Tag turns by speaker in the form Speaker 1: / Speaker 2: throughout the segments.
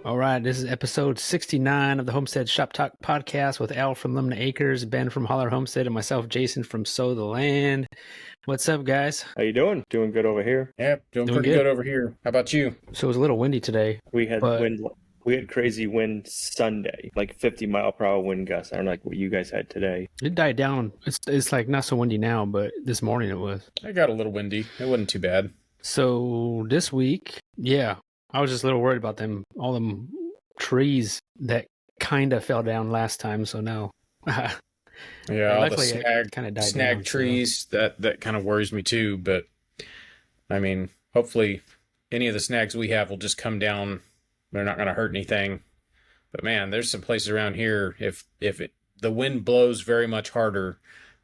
Speaker 1: All right, this is episode 69 of the Homestead Shop Talk podcast with Al from Lemon Acres, Ben from Holler Homestead, and myself, Jason from Sow the Land. What's up, guys?
Speaker 2: How you doing? Doing good over here.
Speaker 3: Yep, doing pretty good over here. How about you?
Speaker 1: So it was a little windy today.
Speaker 2: We had
Speaker 1: but
Speaker 2: wind. We had crazy wind Sunday, like 50-mile-per-hour wind gusts. I don't know like what you guys had today.
Speaker 1: It died down. It's like not so windy now, but this morning it was.
Speaker 3: I got a little windy. It wasn't too bad.
Speaker 1: So this week, yeah, I was just a little worried about all them trees that kind of fell down last time. So now,
Speaker 3: yeah, all the
Speaker 1: kind of died
Speaker 3: snag
Speaker 1: down,
Speaker 3: trees. So. That kind of worries me too. But I mean, hopefully, any of the snags we have will just come down. They're not going to hurt anything. But man, there's some places around here. If the wind blows very much harder,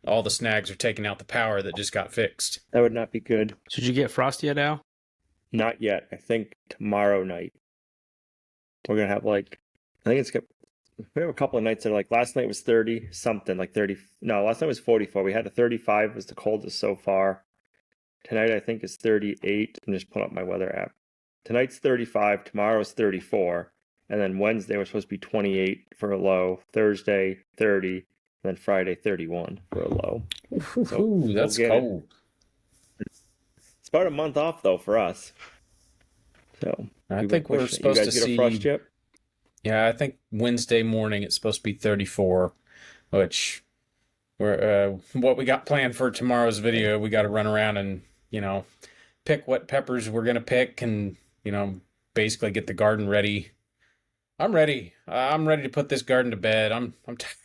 Speaker 3: all the snags are taking out the power that just got fixed.
Speaker 2: That would not be good.
Speaker 1: Did you get frost yet, Al?
Speaker 2: Not yet. I think tomorrow night we're gonna have we have a couple of nights that are like last night was 30 something, like 30. No, last night was 44. We had a 35 was the coldest so far. Tonight I think is 38. I'm just pulling up my weather app. Tonight's 35. Tomorrow's 34, and then Wednesday we're supposed to be 28 for a low. Thursday 30, and then Friday 31 for a low.
Speaker 3: So that's cold.
Speaker 2: It's about a month off though for us. So
Speaker 3: I think we're supposed to see.
Speaker 2: You guys get a frost chip?
Speaker 3: Yeah, I think Wednesday morning it's supposed to be 34, which we're what we got planned for tomorrow's video. We got to run around and pick what peppers we're gonna pick, and basically get the garden ready. I'm ready. I'm ready to put this garden to bed. I'm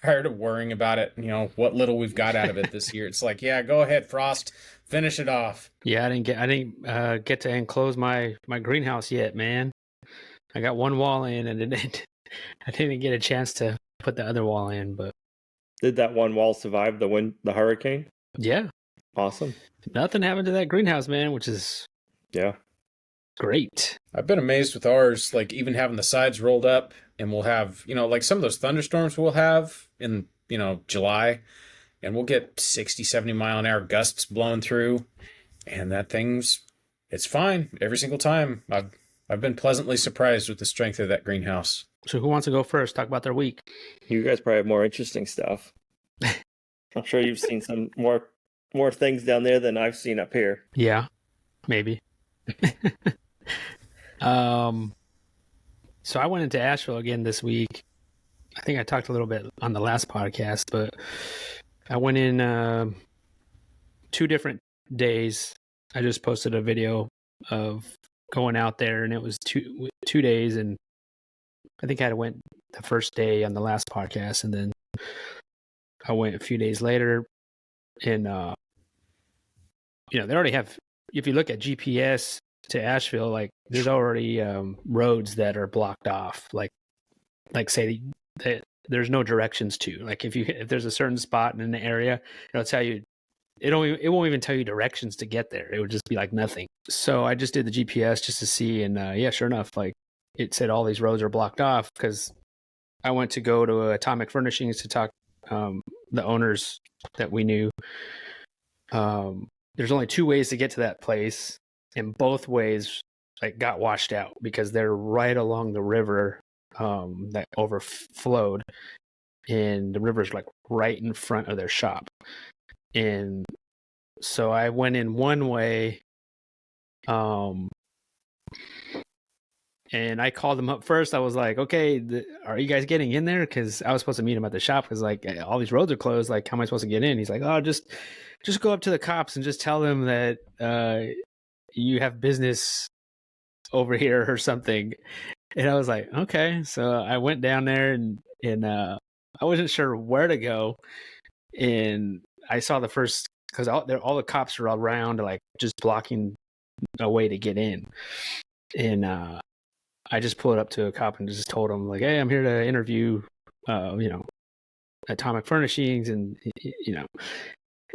Speaker 3: tired of worrying about it. What little we've got out of it this year. It's like, yeah, go ahead, Frost, finish it off.
Speaker 1: Yeah, I didn't get to enclose my greenhouse yet, man. I got one wall in, and I didn't get a chance to put the other wall in. But
Speaker 2: did that one wall survive the hurricane?
Speaker 1: Yeah,
Speaker 2: awesome.
Speaker 1: Nothing happened to that greenhouse, man, which is great.
Speaker 3: I've been amazed with ours, like even having the sides rolled up, and we'll have, like some of those thunderstorms we'll have in, July, and we'll get 60, 70 mile an hour gusts blowing through, and it's fine every single time. I've been pleasantly surprised with the strength of that greenhouse.
Speaker 1: So who wants to go first? Talk about their week.
Speaker 2: You guys probably have more interesting stuff. I'm sure you've seen some more things down there than I've seen up here.
Speaker 1: Yeah, maybe. So I went into Asheville again this week. I think I talked a little bit on the last podcast, but I went in 2 different days. I just posted a video of going out there, and it was two days, and I think I went the first day on the last podcast, and then I went a few days later, and they already have, if you look at GPS to Asheville, like there's already roads that are blocked off, like say that there's no directions to, like if there's a certain spot in an area, it'll tell you, it won't even tell you directions to get there. It would just be like nothing. So I just did the GPS just to see, and sure enough, like it said all these roads are blocked off, because I went to go to Atomic Furnishings to talk the owners that we knew. There's only 2 ways to get to that place, and both ways like got washed out because they're right along the river that overflowed, and the river's like right in front of their shop. And so I went in one way, and I called them up first. I was like, okay, are you guys getting in there? Because I was supposed to meet him at the shop, because like all these roads are closed. Like, how am I supposed to get in? He's like, oh, just go up to the cops and just tell them that you have business over here or something. And I was like, okay. So I went down there, and I wasn't sure where to go. And I saw the first, because all the cops are around, like just blocking a way to get in. And I just pulled up to a cop and just told him, like, hey, I'm here to interview, Atomic Furnishings, and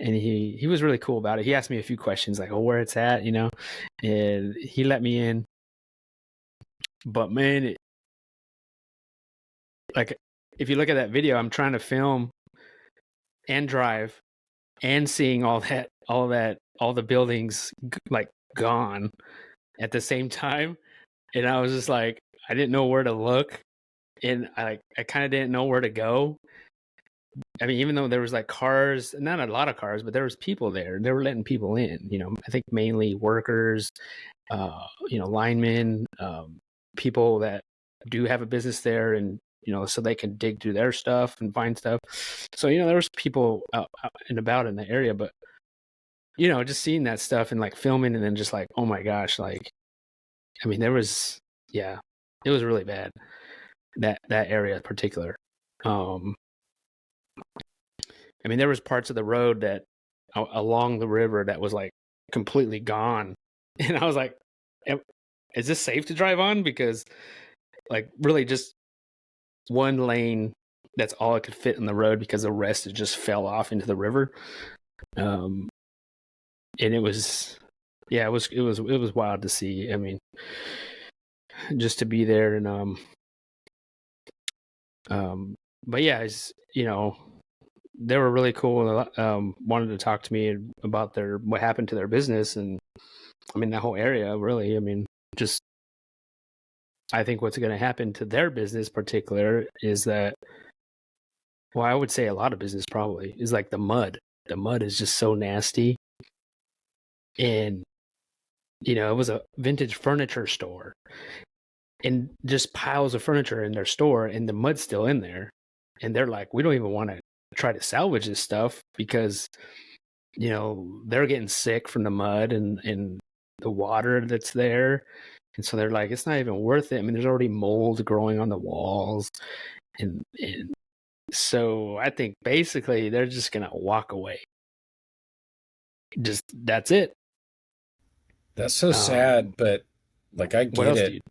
Speaker 1: and he was really cool about it. He asked me a few questions, like, where it's at, and he let me in. But man, like, if you look at that video, I'm trying to film and drive and seeing all the buildings like gone at the same time. And I was just like, I didn't know where to look, and I kind of didn't know where to go. I mean, even though there was like cars, not a lot of cars, but there was people there. They were letting people in. I think mainly workers, linemen, people that do have a business there, and so they can dig through their stuff and find stuff. So there was people out and about in the area, but just seeing that stuff and like filming, and then just like, oh my gosh, like, I mean, it was really bad, that area in particular. I mean, there was parts of the road that along the river that was like completely gone, and I was like, is this safe to drive on? Because like really just one lane, that's all it could fit in the road, because the rest, it just fell off into the river. And it was wild to see. I mean, just to be there, and but yeah, it's, they were really cool. Wanted to talk to me about what happened to their business, and I mean, that whole area, really. I mean, just, I think what's going to happen to their business particular is that, well, I would say a lot of business probably is like the mud. The mud is just so nasty. And, it was a vintage furniture store, and just piles of furniture in their store, and the mud's still in there. And they're like, we don't even want to try to salvage this stuff, because, they're getting sick from the mud and the water that's there. And so they're like, it's not even worth it. I mean, there's already mold growing on the walls. And so I think basically they're just going to walk away. Just, that's it.
Speaker 3: That's so sad, but like, I get it.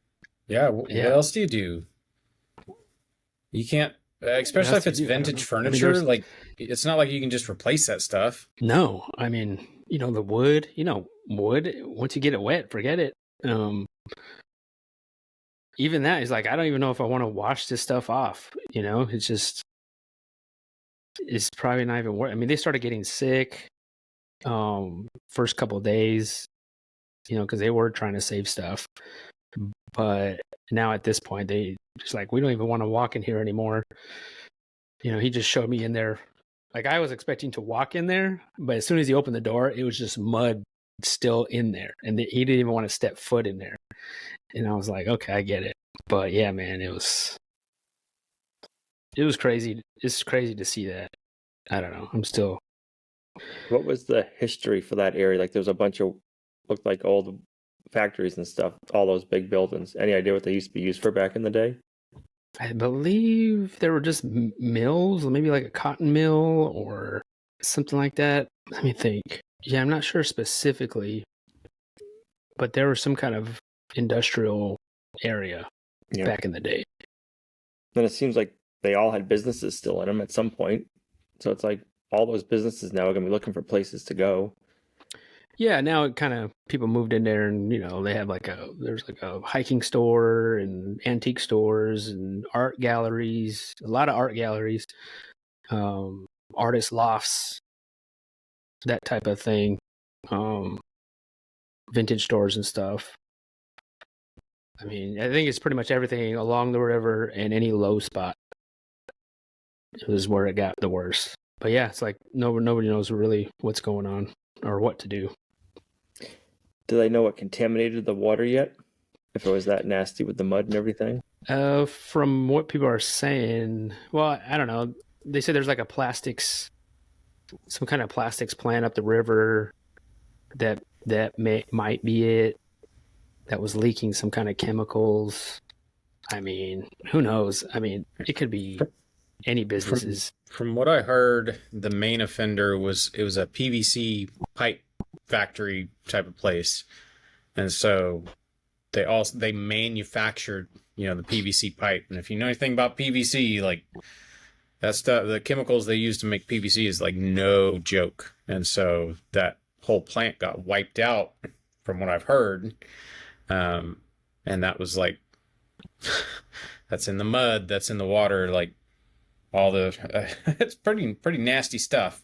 Speaker 3: Yeah. What else do you do? You can't, especially if it's vintage furniture. I mean, like, it's not like you can just replace that stuff.
Speaker 1: No, I mean, the wood, wood, once you get it wet, forget it. Even that is like, I don't even know if I want to wash this stuff off. It's just, it's probably not even worth. I mean, they started getting sick first couple of days, because they were trying to save stuff. But now at this point, they just like, we don't even want to walk in here anymore. He just showed me in there. Like, I was expecting to walk in there, but as soon as he opened the door, it was just mud still in there, and he didn't even want to step foot in there. And I was like, okay, I get it. But yeah, man, it was crazy. It's crazy to see that. I don't know. I'm still.
Speaker 2: What was the history for that area? Like, there's a bunch of, looked like old factories and stuff, all those big buildings. Any idea what they used to be used for back in the day?
Speaker 1: I believe there were just mills, maybe like a cotton mill or something like that. Let me think. Yeah, I'm not sure specifically, but there was some kind of industrial area back in the day.
Speaker 2: Then it seems like they all had businesses still in them at some point. So it's like all those businesses now are going to be looking for places to go.
Speaker 1: Yeah, now it kind of, people moved in there, and they have there's like a hiking store and antique stores and art galleries, a lot of art galleries, artist lofts, that type of thing, vintage stores and stuff. I mean, I think it's pretty much everything along the river, and any low spot is where it got the worst. But yeah, it's like nobody knows really what's going on or what to do.
Speaker 2: Do they know what contaminated the water yet? If it was that nasty with the mud and everything?
Speaker 1: From what people are saying, well, I don't know. They say there's like some kind of plastics plant up the river that might be it, that was leaking some kind of chemicals. I mean, who knows? I mean, it could be any businesses.
Speaker 3: From what I heard, the main offender was a PVC pipe factory type of place, and so they manufactured the PVC pipe. And if you know anything about PVC, like, that stuff, the chemicals they use to make PVC is like no joke. And so that whole plant got wiped out, from what I've heard. And that was like, that's in the mud, that's in the water, like all the, it's pretty nasty stuff.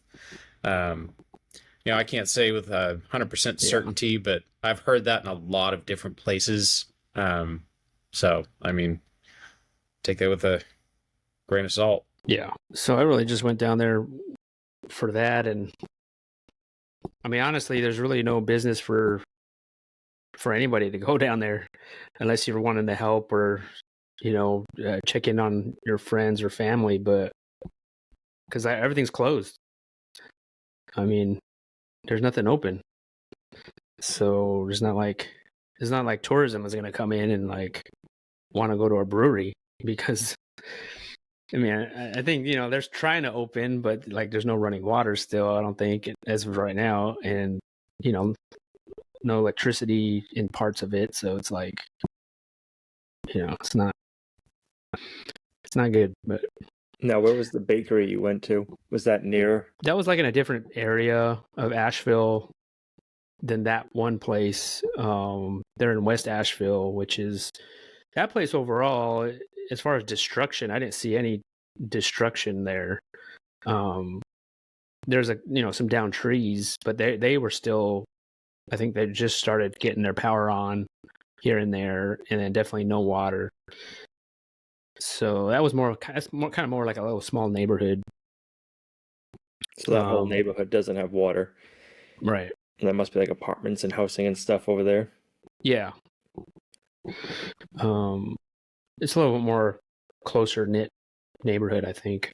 Speaker 3: I can't say with 100% certainty, but I've heard that in a lot of different places. So, I mean, take that with a grain of salt.
Speaker 1: Yeah. So I really just went down there for that. And I mean, honestly, there's really no business for anybody to go down there unless you're wanting to help or, check in on your friends or family. But because everything's closed. I mean, there's nothing open. So it's not like tourism is going to come in and like want to go to a brewery because I mean, I think, they're trying to open, but like there's no running water still, I don't think, as of right now. And, no electricity in parts of it. So it's like, it's not good. But
Speaker 2: Now, where was the bakery you went to? Was that near?
Speaker 1: that was like in a different area of Asheville than that one place. They're in West Asheville, which is that place overall, as far as destruction, I didn't see any destruction there. There's some downed trees, but they were still, I think they just started getting their power on here and there, and then definitely no water. So that was more kind of more like a little small neighborhood.
Speaker 2: So that whole neighborhood doesn't have water.
Speaker 1: Right.
Speaker 2: And that must be like apartments and housing and stuff over there.
Speaker 1: Yeah. It's a little bit more closer knit neighborhood, I think,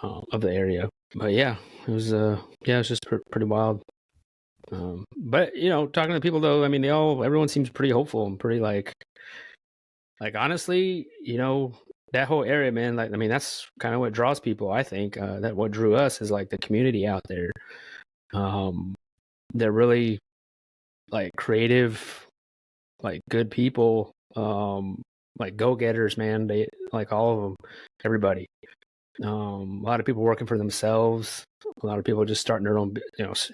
Speaker 1: of the area. But yeah, it was just pretty wild. But talking to people though, I mean, everyone seems pretty hopeful and pretty like honestly, that whole area, man, like, I mean, that's kind of what draws people, I think. That what drew us is like the community out there. They're really like creative, like good people, like go-getters, man. They like all of them, everybody. A lot of people working for themselves. A lot of people just starting their own,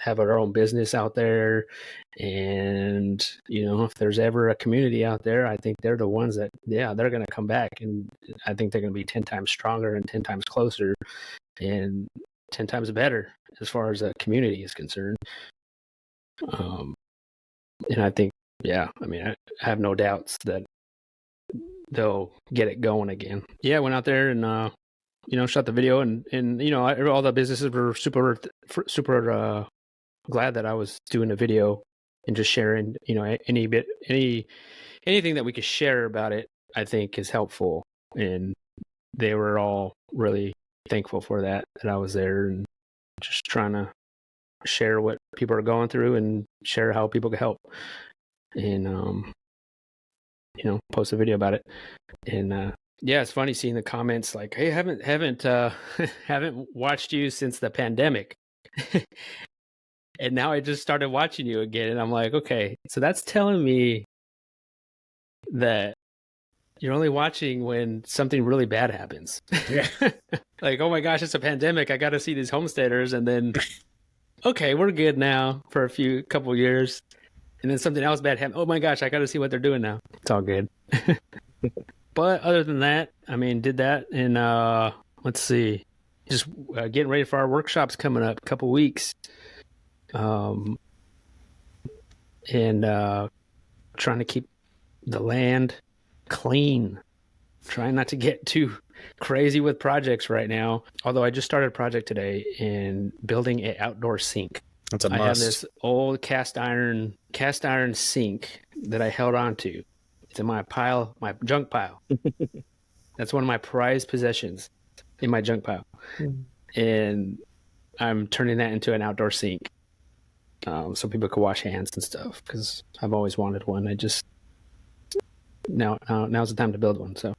Speaker 1: have their own business out there. And, if there's ever a community out there, I think they're the ones that, they're going to come back. And I think they're going to be 10 times stronger and 10 times closer and 10 times better as far as a community is concerned. And I think, I mean, I have no doubts that they'll get it going again. Yeah, I went out there and, shot the video and all the businesses were super glad that I was doing a video and just sharing, anything that we could share about it, I think is helpful. And they were all really thankful for that I was there and just trying to share what people are going through and share how people can help and, post a video about it. And, yeah, it's funny seeing the comments like, "Hey, haven't haven't watched you since the pandemic," and now I just started watching you again, and I'm like, okay, so that's telling me that you're only watching when something really bad happens.
Speaker 3: Yeah.
Speaker 1: Like, oh my gosh, it's a pandemic. I got to see these homesteaders, and then, okay, we're good now for a couple years, and then something else bad happened. Oh my gosh, I got to see what they're doing now. It's all good. But other than that, I mean, did that and let's see, just getting ready for our workshops coming up, a couple weeks, and trying to keep the land clean. Trying not to get too crazy with projects right now. Although I just started a project today in building an outdoor sink.
Speaker 3: That's a must.
Speaker 1: I have this old cast iron sink that I held on to. It's in my junk pile. That's one of my prized possessions in my junk pile. And I'm turning that into an outdoor sink. So people can wash hands and stuff because I've always wanted one. Now's the time to build one. So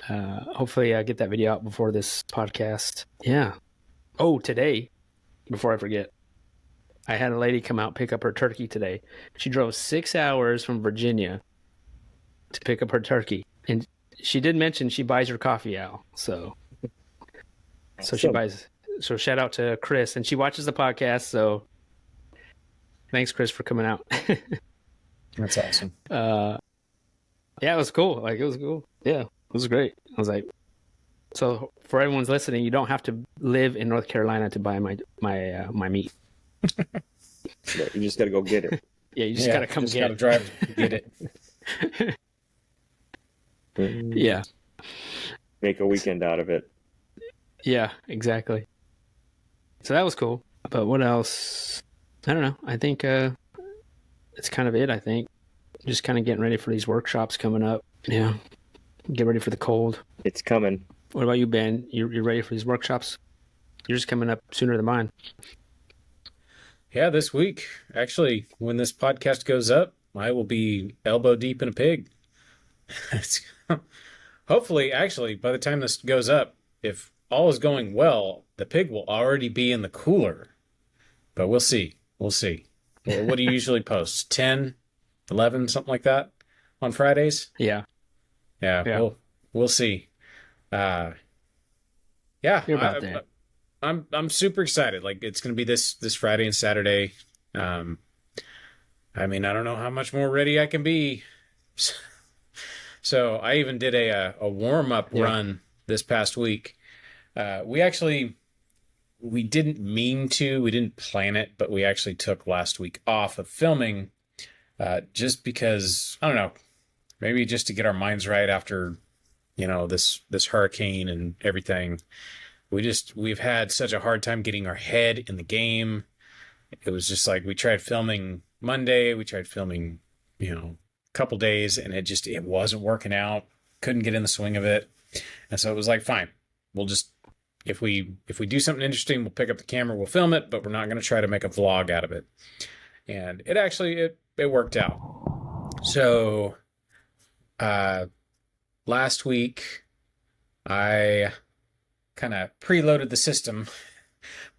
Speaker 1: hopefully I get that video out before this podcast. Yeah. Oh, today, before I forget, I had a lady come out pick up her turkey today. She drove 6 hours from Virginia to pick up her turkey, and she did mention she buys her coffee, Al. So she buys. So shout out to Chris, and she watches the podcast. So thanks, Chris, for coming out.
Speaker 3: That's awesome.
Speaker 1: Yeah, it was cool. Like, it was cool. Yeah, it was great. I was like, so for everyone's listening, you don't have to live in North Carolina to buy my meat.
Speaker 2: You just got to go get it.
Speaker 1: Yeah, you just got to come get it.
Speaker 3: Drive to get it.
Speaker 1: Yeah.
Speaker 2: Make a weekend out of it.
Speaker 1: Yeah, exactly. So that was cool. But what else? I don't know. I think that's kind of it, I think. Just kind of getting ready for these workshops coming up. Yeah. Get ready for the cold.
Speaker 2: It's coming.
Speaker 1: What about you, Ben? You're ready for these workshops? You're just coming up sooner than mine.
Speaker 3: Yeah, this week. Actually, when this podcast goes up, I will be elbow deep in a pig. Hopefully, actually, by the time this goes up, if all is going well, the pig will already be in the cooler. But we'll see. We'll see. Well, what do you usually post? 10, 11, something like that on Fridays?
Speaker 1: Yeah.
Speaker 3: Yeah. We'll see. Yeah.
Speaker 1: You're about that.
Speaker 3: I'm super excited. Like, it's going to be this Friday and Saturday. I mean, I don't know how much more ready I can be. So I even did a warm-up run this past week. We didn't mean to, we didn't plan it, but we actually took last week off of filming just because, I don't know, maybe just to get our minds right after, this hurricane and everything. We've had such a hard time getting our head in the game. It was just like we tried filming Monday, we tried filming, a couple days, and it wasn't working out. Couldn't get in the swing of it. And so it was like, fine, we'll just, if we do something interesting, we'll pick up the camera, we'll film it, but we're not going to try to make a vlog out of it. And it actually, it worked out. So, last week, I kind of preloaded the system.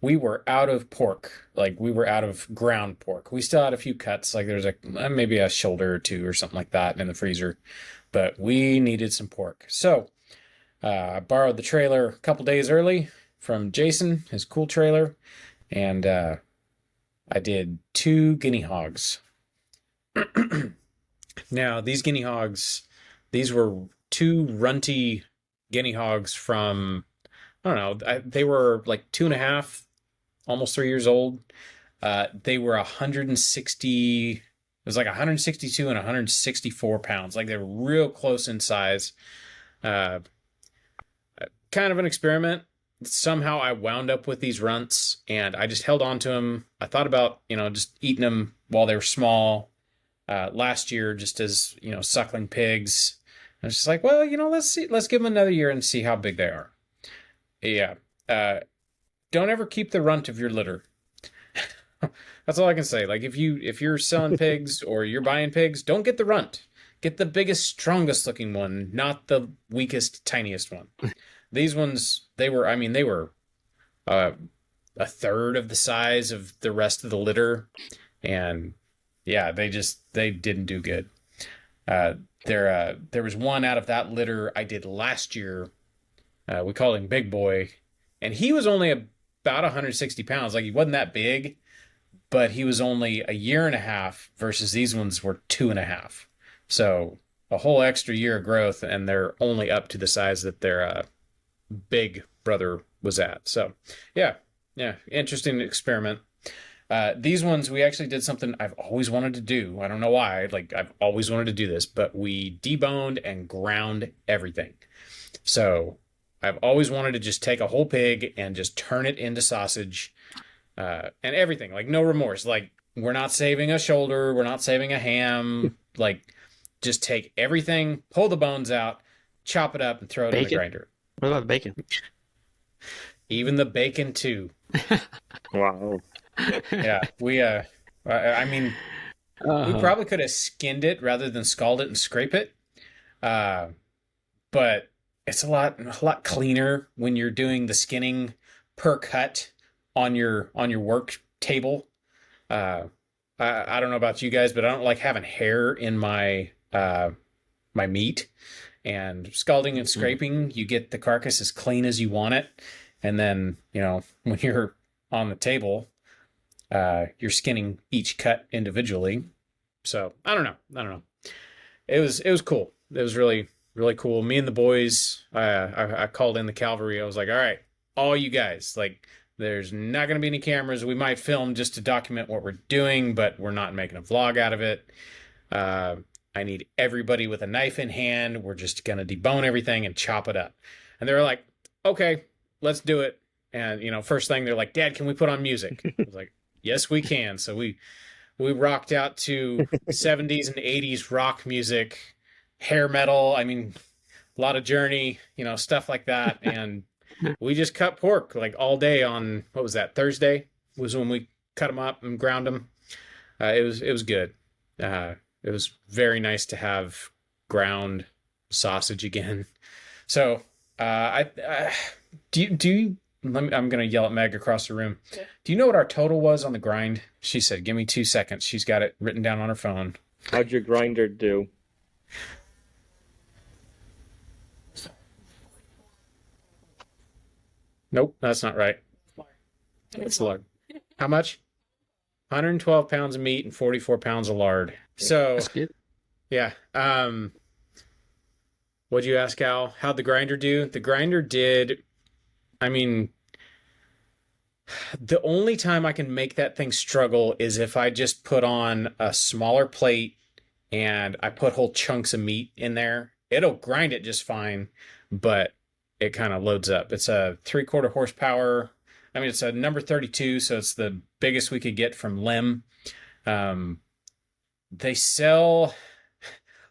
Speaker 3: We were out of pork. Like, we were out of ground pork. We still had a few cuts. Like, there's maybe a shoulder or two or something like that in the freezer. But we needed some pork. So, I borrowed the trailer a couple days early from Jason, his cool trailer. And I did 2 guinea hogs. Now, these guinea hogs, these were 2 runty guinea hogs from, I don't know, they were like 2.5, almost 3 years old. They were 160, it was like 162 and 164 pounds. Like, they were real close in size. Kind of an experiment. Somehow I wound up with these runts, and I just held on to them. I thought about, just eating them while they were small. Last year, just as, suckling pigs. I was just like, well, let's give them another year and see how big they are. Yeah. Don't ever keep the runt of your litter. That's all I can say. Like, if you're selling pigs or you're buying pigs, don't get the runt. Get the biggest, strongest looking one, not the weakest, tiniest one. These ones, they were a third of the size of the rest of the litter. And yeah, they didn't do good. There was one out of that litter I did last year. We called him Big Boy, and he was only about 160 pounds. Like, he wasn't that big, but he was only a year and a half versus these ones were 2.5. So a whole extra year of growth, and they're only up to the size that their big brother was at. So yeah, interesting experiment. These ones, we actually did something I've always wanted to do. I don't know why. Like, I've always wanted to do this, but we deboned and ground everything. So I've always wanted to just take a whole pig and just turn it into sausage, and everything. Like, no remorse. Like, we're not saving a shoulder. We're not saving a ham. Like, just take everything, pull the bones out, chop it up, and throw it in the grinder.
Speaker 1: What about the bacon?
Speaker 3: Even the bacon, too.
Speaker 2: Wow.
Speaker 3: Yeah, we probably could have skinned it rather than scald it and scrape it. But it's a lot cleaner when you're doing the skinning per cut on your work table. I don't know about you guys, but I don't like having hair in my meat. And scalding and scraping, you get the carcass as clean as you want it. And then, when you're on the table, you're skinning each cut individually. So I don't know. It was cool. It was really, really cool. Me and the boys, I called in the cavalry. I was like, all right, all you guys, like, there's not going to be any cameras. We might film just to document what we're doing, but we're not making a vlog out of it. I need everybody with a knife in hand. We're just going to debone everything and chop it up. And they were like, okay, let's do it. And, you know, first thing they're like, Dad, can we put on music? I was like, yes, we can. So we rocked out to 70s and 80s rock music, hair metal. I mean, a lot of Journey, you know, stuff like that. And we just cut pork like all day on, what was that, Thursday was when we cut them up and ground them. It was good. It was very nice to have ground sausage again. So I'm going to yell at Meg across the room. Okay. Do you know what our total was on the grind? She said, give me 2 seconds. She's got it written down on her phone.
Speaker 2: How'd your grinder do?
Speaker 3: Nope, that's not right. It's lard. How much? 112 pounds of meat and 44 pounds of lard. So,
Speaker 1: that's good.
Speaker 3: Yeah. What'd you ask, Al? How'd the grinder do? The grinder did, I mean, the only time I can make that thing struggle is if I just put on a smaller plate and I put whole chunks of meat in there. It'll grind it just fine, but it kind of loads up. It's a 3/4 horsepower. I mean, it's a number 32, so it's the biggest we could get from Lim. They sell,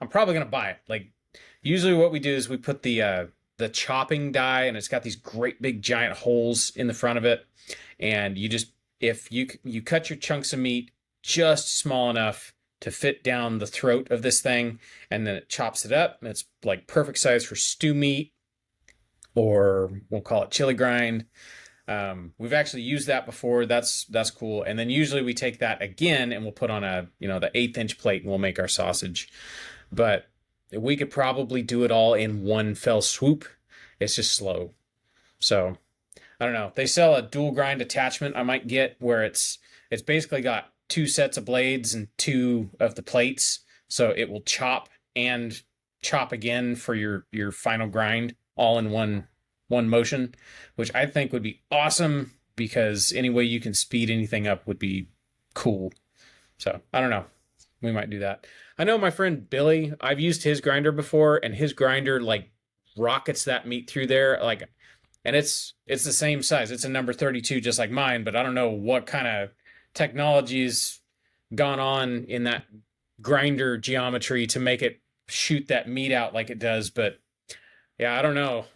Speaker 3: I'm probably going to buy it. Like, usually what we do is we put the chopping die, and it's got these great big giant holes in the front of it. And you just, if you cut your chunks of meat just small enough to fit down the throat of this thing, and then it chops it up, and it's like perfect size for stew meat, or we'll call it chili grind. We've actually used that before. That's cool. And then usually we take that again and we'll put on the 1/8 inch plate, and we'll make our sausage. But we could probably do it all in one fell swoop. It's just slow. So I don't know. They sell a dual grind attachment I might get, where it's basically got 2 sets of blades and 2 of the plates. So it will chop and chop again for your final grind all in one motion, which I think would be awesome, because any way you can speed anything up would be cool. So I don't know. We might do that. I know my friend Billy, I've used his grinder before, and his grinder like rockets that meat through there. Like, and it's the same size. It's a number 32, just like mine, but I don't know what kind of technology's gone on in that grinder geometry to make it shoot that meat out like it does. But yeah, I don't know.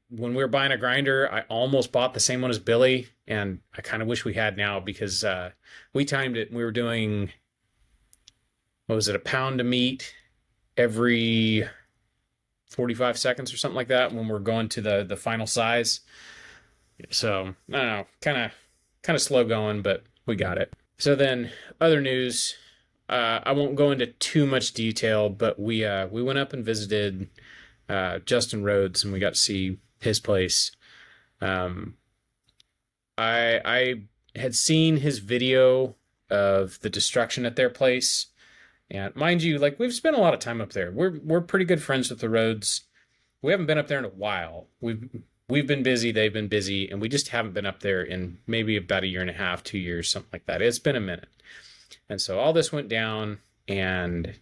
Speaker 3: When we were buying a grinder, I almost bought the same one as Billy, and I kind of wish we had now, because we timed it. We were doing, what was it, a pound of meat every 45 seconds or something like that when we're going to the final size. So I don't know, kind of slow going, but we got it. So then other news, I won't go into too much detail, but we went up and visited Justin Rhodes, and we got to see his place. I had seen his video of the destruction at their place, and mind you, like, we've spent a lot of time up there. We're pretty good friends with the Rhodes. We haven't been up there in a while. We've been busy, they've been busy, and we just haven't been up there in maybe about 1.5 years, 2 years, something like that. It's been a minute. And so all this went down, and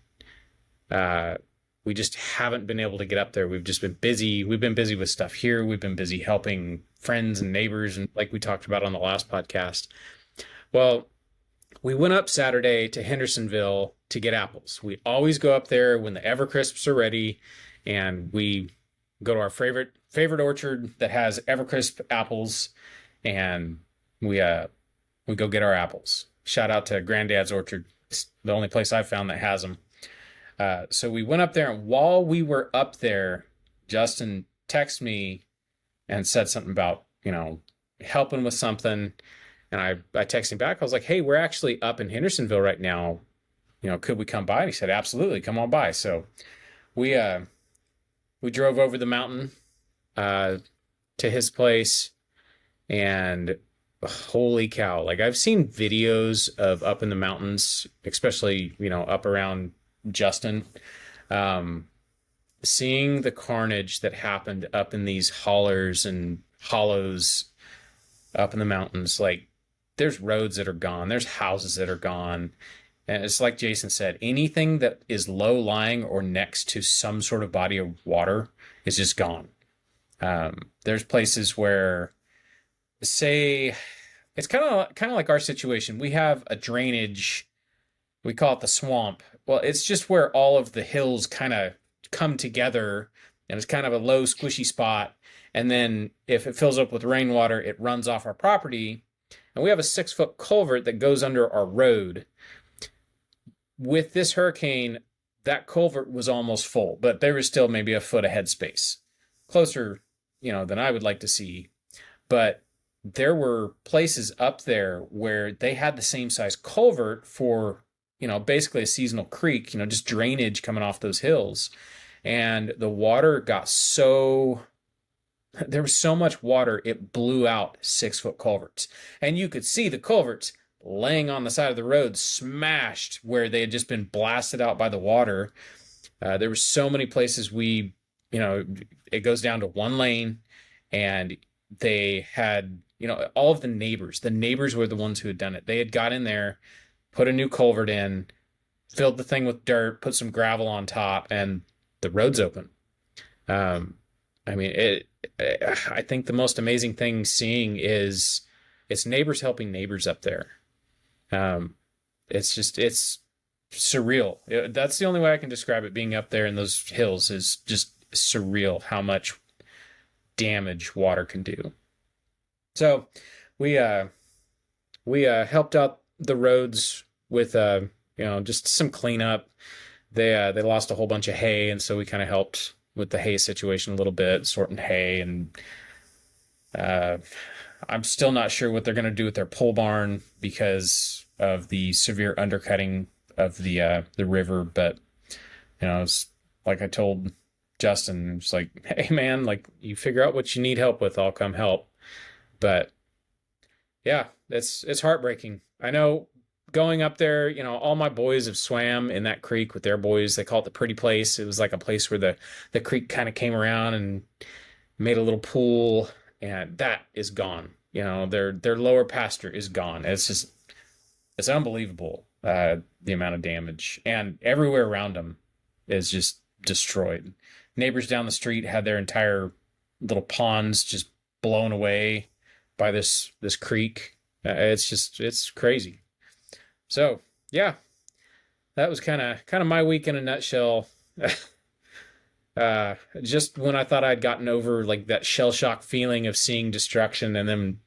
Speaker 3: we just haven't been able to get up there. We've just been busy. We've been busy with stuff here. We've been busy helping friends and neighbors, and like we talked about on the last podcast. Well, we went up Saturday to Hendersonville to get apples. We always go up there when the Evercrisps are ready, and we go to our favorite orchard that has Evercrisp apples, and we go get our apples. Shout out to Granddad's Orchard. It's the only place I've found that has them. So we went up there, and while we were up there, Justin texted me and said something about, helping with something. And I texted him back. I was like, hey, we're actually up in Hendersonville right now. Could we come by? And he said, absolutely, come on by. So we drove over the mountain to his place, and holy cow, like, I've seen videos of up in the mountains, especially, up around Justin, seeing the carnage that happened up in these hollers and hollows up in the mountains. Like, there's roads that are gone, there's houses that are gone, And it's like Jason said, anything that is low lying or next to some sort of body of water is just gone. There's places where, say, it's kind of like our situation. We have a drainage, we call it the swamp. Well, it's just where all of the hills kind of come together, and it's kind of a low, squishy spot. And then if it fills up with rainwater, it runs off our property. And we have a 6-foot culvert that goes under our road. With this hurricane, that culvert was almost full, but there was still maybe a foot of headspace. Closer, than I would like to see. But there were places up there where they had the same size culvert for, basically a seasonal creek, just drainage coming off those hills. And the water got there was so much water, it blew out 6-foot culverts. And you could see the culverts laying on the side of the road, smashed where they had just been blasted out by the water. There were so many places it goes down to one lane, and they had, all of the neighbors were the ones who had done it. They had got in there, put a new culvert in, filled the thing with dirt, put some gravel on top, and the road's open. I think the most amazing thing seeing is it's neighbors helping neighbors up there. It's surreal. That's the only way I can describe it. Being up there in those hills is just surreal how much damage water can do. So we helped out the roads with just some cleanup. They lost a whole bunch of hay, and so we kind of helped with the hay situation a little bit, sorting hay, and I'm still not sure what they're going to do with their pole barn because of the severe undercutting of the river. But it's like I told Justin, it's like, hey man, like you figure out what you need help with, I'll come help. But yeah, it's heartbreaking. I know going up there, all my boys have swam in that creek with their boys. They call it the pretty place. It was like a place where the creek kind of came around and made a little pool, and that is gone. Their lower pasture is gone. It's unbelievable, the amount of damage, and everywhere around them is just destroyed. Neighbors down the street had their entire little ponds just blown away by this creek. It's crazy. So yeah, that was kind of my week in a nutshell. Just when I thought I'd gotten over like that shell shock feeling of seeing destruction, and then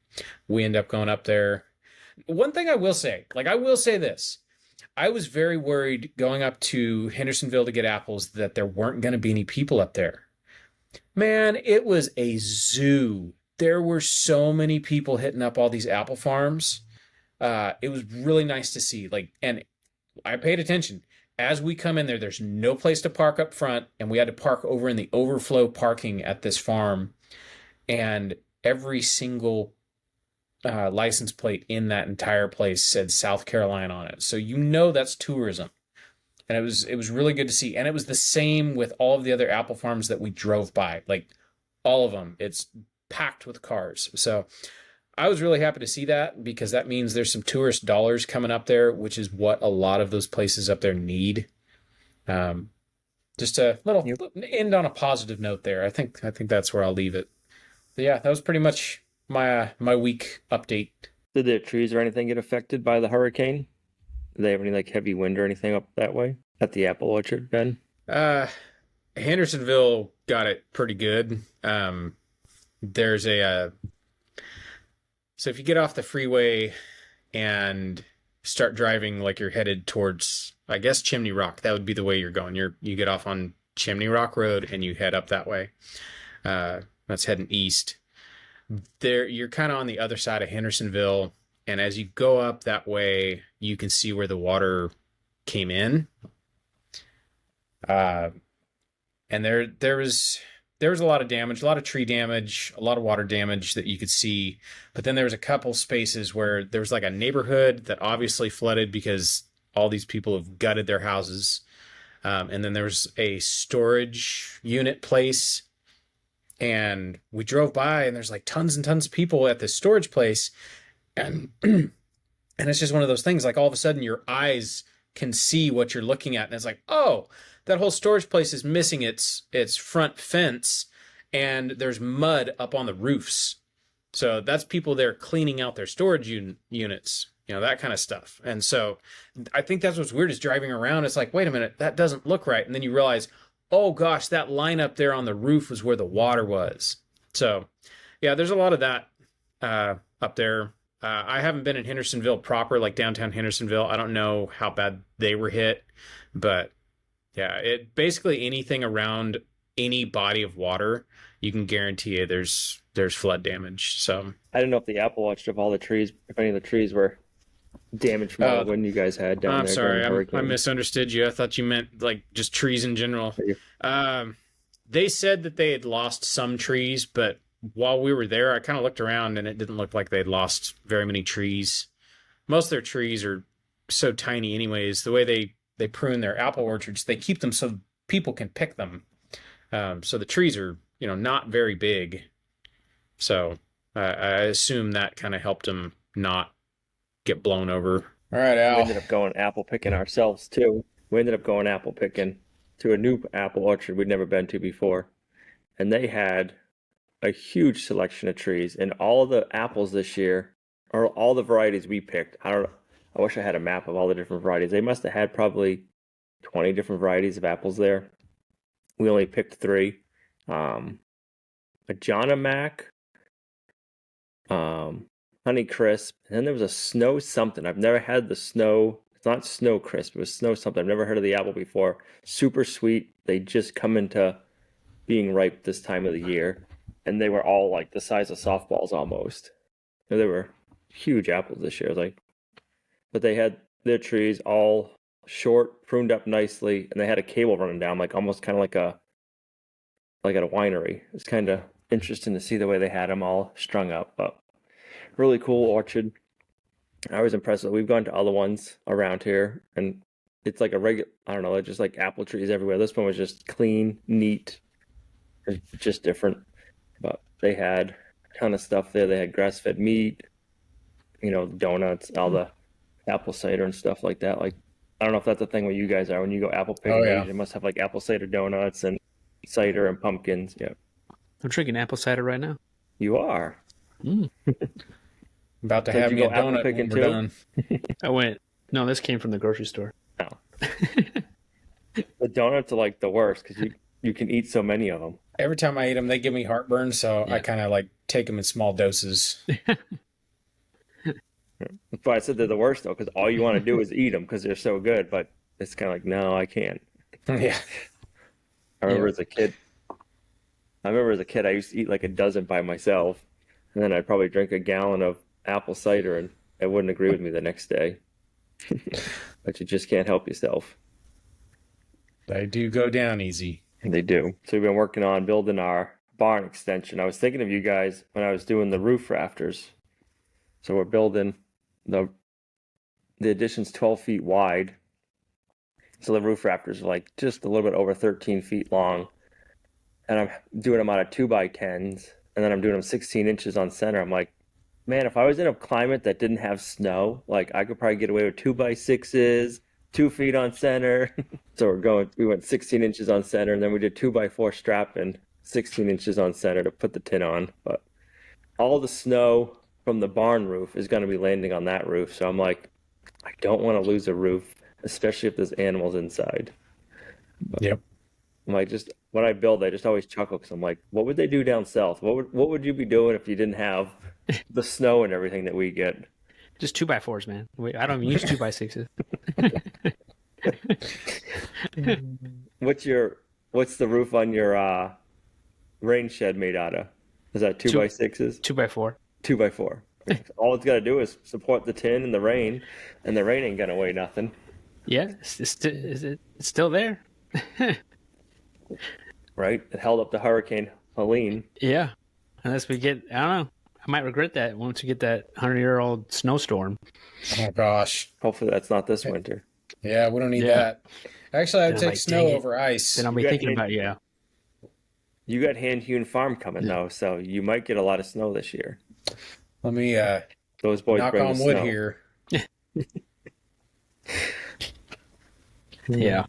Speaker 3: we end up going up there. One thing I will say this. I was very worried going up to Hendersonville to get apples that there weren't going to be any people up there. Man, it was a zoo. There were so many people hitting up all these apple farms. It was really nice to see. And I paid attention. As we come in there, there's no place to park up front, and we had to park over in the overflow parking at this farm. And every single license plate in that entire place said South Carolina on it. So that's tourism. And it was really good to see. And it was the same with all of the other apple farms that we drove by. Like all of them. It's packed with cars. So I was really happy to see that, because that means there's some tourist dollars coming up there, which is what a lot of those places up there need. Just a little end on a positive note there. I think that's where I'll leave it. But yeah, that was pretty much my week update.
Speaker 2: Did their trees or anything get affected by the hurricane? Did they have any heavy wind or anything up that way at the apple orchard, Ben?
Speaker 3: Hendersonville got it pretty good. There's so if you get off the freeway and start driving like you're headed towards, I guess, Chimney Rock, that would be the way you're going. You get off on Chimney Rock Road and you head up that way. That's heading east. There, you're kind of on the other side of Hendersonville, and as you go up that way, you can see where the water came in. And there was a lot of damage, a lot of tree damage, a lot of water damage that you could see. But then there was a couple spaces where there was like a neighborhood that obviously flooded because all these people have gutted their houses. And then there was a storage unit place. And we drove by, and there's like tons and tons of people at this storage place. And and it's just one of those things, like all of a sudden your eyes can see what you're looking at, and it's like, oh, that whole storage place is missing its front fence, and there's mud up on the roofs. So that's people there cleaning out their storage units, that kind of stuff. And so I think that's what's weird is driving around. It's like, wait a minute, that doesn't look right. And then you realize, oh gosh, that line up there on the roof was where the water was. So yeah, there's a lot of that up there. I haven't been in Hendersonville proper, like downtown Hendersonville. I don't know how bad they were hit, but yeah, it basically anything around any body of water, you can guarantee you there's flood damage. So
Speaker 2: I don't know if the apple orchard of all the trees, if any of the trees were damaged from all the wind you guys had down there.
Speaker 3: I'm sorry, I misunderstood you. I thought you meant like just trees in general. They said that they had lost some trees, but while we were there, I kind of looked around and it didn't look like they'd lost very many trees. Most of their trees are so tiny anyways. The way they prune their apple orchards, they keep them so people can pick them. So the trees are, not very big. So I assume that kind of helped them not get blown over. All right, Al.
Speaker 2: We ended up going apple picking ourselves too. We ended up going apple picking to a new apple orchard we'd never been to before. And they had a huge selection of trees, and all the apples this year, or all the varieties we picked. I wish I had a map of all the different varieties. They must have had probably 20 different varieties of apples there. We only picked 3. A John Mac, Honey Crisp, and then there was a Snow something. I've never had the Snow. It's not Snow Crisp. It was Snow something. I've never heard of the apple before. Super sweet. They just come into being ripe this time of the year. And they were all like the size of softballs almost. And they were huge apples this year. But they had their trees all short, pruned up nicely, and they had a cable running down, like almost kind of like at a winery. It's kind of interesting to see the way they had them all strung up. But really cool orchard. I was impressed. We've gone to other ones around here, and it's like a regular, I don't know, just like apple trees everywhere. This one was just clean, neat, just different. But they had a ton of stuff there. They had grass-fed meat, donuts, all the apple cider and stuff like that. Like, I don't know if that's a thing where you guys are when you go apple picking.
Speaker 3: Oh, yeah.
Speaker 2: You must have like apple cider donuts and cider and pumpkins. Yeah,
Speaker 1: I'm drinking apple cider right now.
Speaker 2: you are.
Speaker 3: About to
Speaker 2: Did
Speaker 3: have
Speaker 2: you
Speaker 3: me
Speaker 2: go
Speaker 3: a
Speaker 2: apple
Speaker 3: donut
Speaker 2: picking
Speaker 3: when we're
Speaker 2: too?
Speaker 3: done.
Speaker 1: No, this came from the grocery store.
Speaker 2: No, the donuts are like the worst because you can eat so many of them.
Speaker 3: Every time I eat them, they give me heartburn, so
Speaker 1: Yeah.
Speaker 3: I kind of like take them in small doses.
Speaker 2: That's why I said they're the worst though, because all you want to do is eat them because they're so good. But it's kind of like, no, I can't.
Speaker 3: Yeah.
Speaker 2: I remember as a kid, I used to eat like a dozen by myself, and then I'd probably drink a gallon of apple cider, and it wouldn't agree with me the next day. But you just can't help yourself.
Speaker 3: They do go down easy.
Speaker 2: They do. So we've been working on building our barn extension. I was thinking of you guys when I was doing the roof rafters. So we're building the addition's 12 feet wide. So the roof rafters are like just a little bit over 13 feet long. And I'm doing them out of 2x10s. And then I'm doing them 16 inches on center. I'm like, man, if I was in a climate that didn't have snow, like I could probably get away with 2x6s, 2 feet on center. So we went 16 inches on center, and then we did 2x4 strap and 16 inches on center to put the tin on. But all the snow from the barn roof is going to be landing on that roof. So I'm like, I don't want to lose a roof, especially if there's animals inside. But
Speaker 3: Yep.
Speaker 2: I'm like, just when I build, I just always chuckle because I'm like, what would they do down south? What would you be doing if you didn't have the snow and everything that we get?
Speaker 1: Just 2x4s, man. Wait, I don't even use 2x6s.
Speaker 2: What's the roof on your rain shed made out of? Is that 2x6s?
Speaker 1: 2x4.
Speaker 2: 2x4. All it's got to do is support the tin and the rain ain't gonna weigh nothing.
Speaker 1: Yeah, it's still there.
Speaker 2: Right? It held up the Hurricane Helene.
Speaker 1: Yeah, unless we get, I don't know. I might regret that once we get that 100-year-old snowstorm.
Speaker 3: Oh gosh.
Speaker 2: Hopefully that's not this winter.
Speaker 3: Yeah, we don't need
Speaker 1: Yeah.
Speaker 3: that. Actually, I'd
Speaker 1: Then I'm
Speaker 3: take
Speaker 1: like,
Speaker 3: snow
Speaker 1: dang it.
Speaker 3: over ice.
Speaker 1: Then I'll be
Speaker 2: You got
Speaker 1: thinking
Speaker 2: hand-
Speaker 1: about, yeah.
Speaker 2: You got hand-hewn farm coming though, so you might get a lot of snow this year.
Speaker 3: Let me
Speaker 2: Those boys
Speaker 3: knock
Speaker 2: bring
Speaker 3: on
Speaker 2: the
Speaker 3: wood
Speaker 2: snow.
Speaker 3: here.
Speaker 1: Yeah.